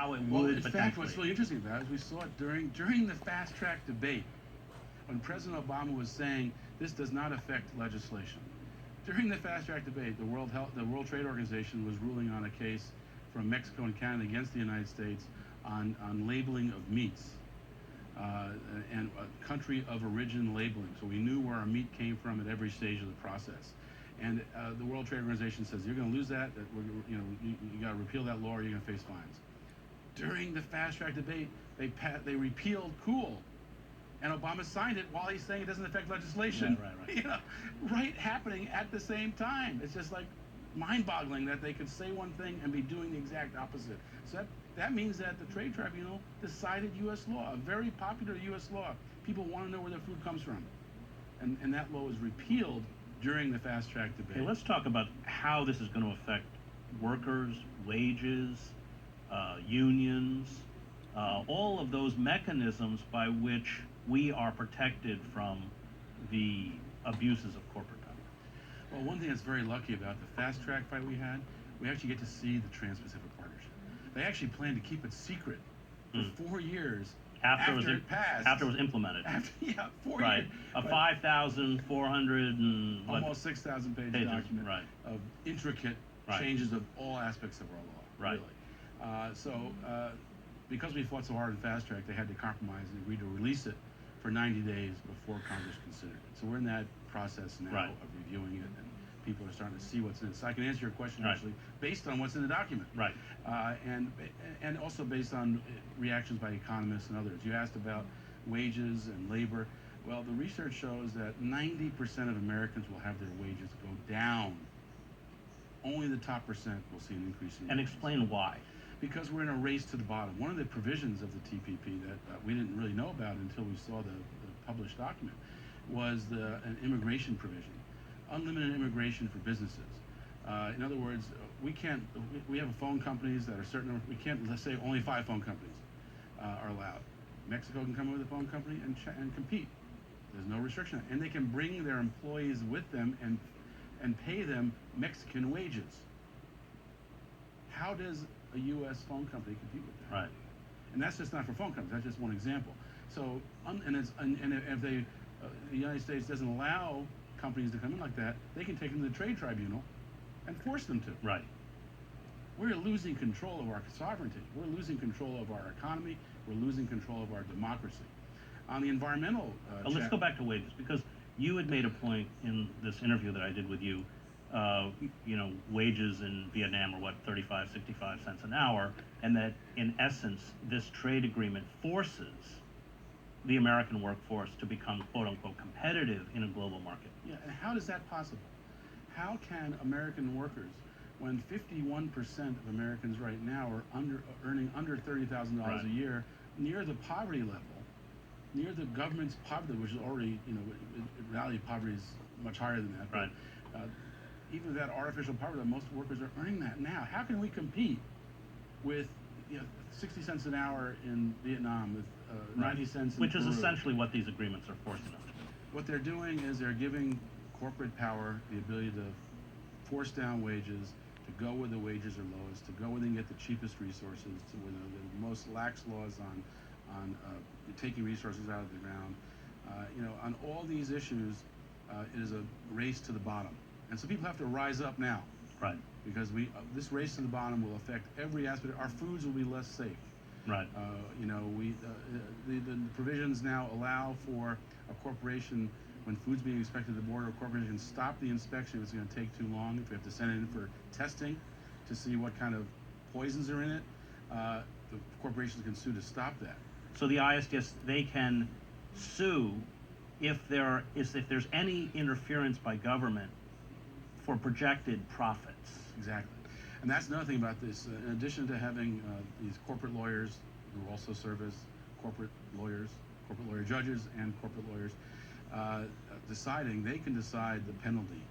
how it Well, would in potentially. fact, what's really interesting about it is we saw it during the fast track debate when President Obama was saying this does not affect legislation. During the fast track debate, the World Trade Organization was ruling on a case from Mexico and Canada against the United States on labeling of meats and country of origin labeling. So we knew where our meat came from at every stage of the process. And the World Trade Organization says you're going to lose that. You got to repeal that law, or you're going to face fines. During the fast track debate, they repealed Cool, and Obama signed it while he's saying it doesn't affect legislation. Yeah, right. Right happening at the same time. It's just like mind-boggling that they could say one thing and be doing the exact opposite. So that means that the Trade Tribunal decided U.S. law, a very popular U.S. law. People want to know where their food comes from, and that law was repealed during the fast track debate. Okay, let's talk about how this is going to affect workers, wages, unions, all of those mechanisms by which we are protected from the abuses of corporate power. Well, one thing that's very lucky about the fast track fight we had, we actually get to see the Trans-Pacific Partnership. They actually planned to keep it secret for 4 years after it passed. After it was implemented. 4 right. years. A 5,400 and almost 6,000 page document of intricate changes of all aspects of our law. Right. Really. Because we fought so hard in fast track, they had to compromise and agree to release it for 90 days before Congress considered it. So we're in that process now of reviewing it, and people are starting to see what's in it. So I can answer your question actually based on what's in the document. Right. And also based on reactions by economists and others. You asked about wages and labor. Well, the research shows that 90% of Americans will have their wages go down. Only the top percent will see an increase in wages. And explain why. Because we're in a race to the bottom. One of the provisions of the TPP that we didn't really know about until we saw the published document was an immigration provision, unlimited immigration for businesses. In other words, we have phone companies that are certain, we can't, let's say only 5 phone companies are allowed. Mexico can come in with a phone company and compete. There's no restriction. And they can bring their employees with them and pay them Mexican wages. How does a U.S. phone company compete with that? Right. And that's just not for phone companies. That's just one example. So, and if the United States doesn't allow companies to come in like that, they can take them to the Trade Tribunal and force them to. Right. We're losing control of our sovereignty. We're losing control of our economy. We're losing control of our democracy. On the environmental let's go back to wages, because you had made a point in this interview that I did with you. Wages in Vietnam are what, 35, 65 cents an hour, and that in essence, this trade agreement forces the American workforce to become quote unquote competitive in a global market. Yeah, and how is that possible? How can American workers, when 51% of Americans right now are earning under $30,000 a year, near the poverty level, near the government's poverty, which is already, in reality, poverty is much higher than that. Right. But, even that artificial poverty, most workers are earning that now. How can we compete with 60 cents an hour in Vietnam, with 90 cents in Which is Peru? essentially what these agreements are forcing us to do. What they're doing is they're giving corporate power the ability to force down wages, to go where the wages are lowest, to go where they can get the cheapest resources, to where the most lax laws on taking resources out of the ground. On all these issues, it is a race to the bottom. And so people have to rise up now. Right. Because this race to the bottom will affect every aspect. Our foods will be less safe. Right. The provisions now allow for a corporation, when food's being inspected at the border, a corporation can stop the inspection if it's going to take too long, if we have to send it in for testing to see what kind of poisons are in it. The corporations can sue to stop that. So the ISDS, they can sue if there's any interference by government for projected profits. Exactly. And that's another thing about this. In addition to having these corporate lawyers who also serve as corporate lawyer judges and corporate lawyers, they can decide the penalty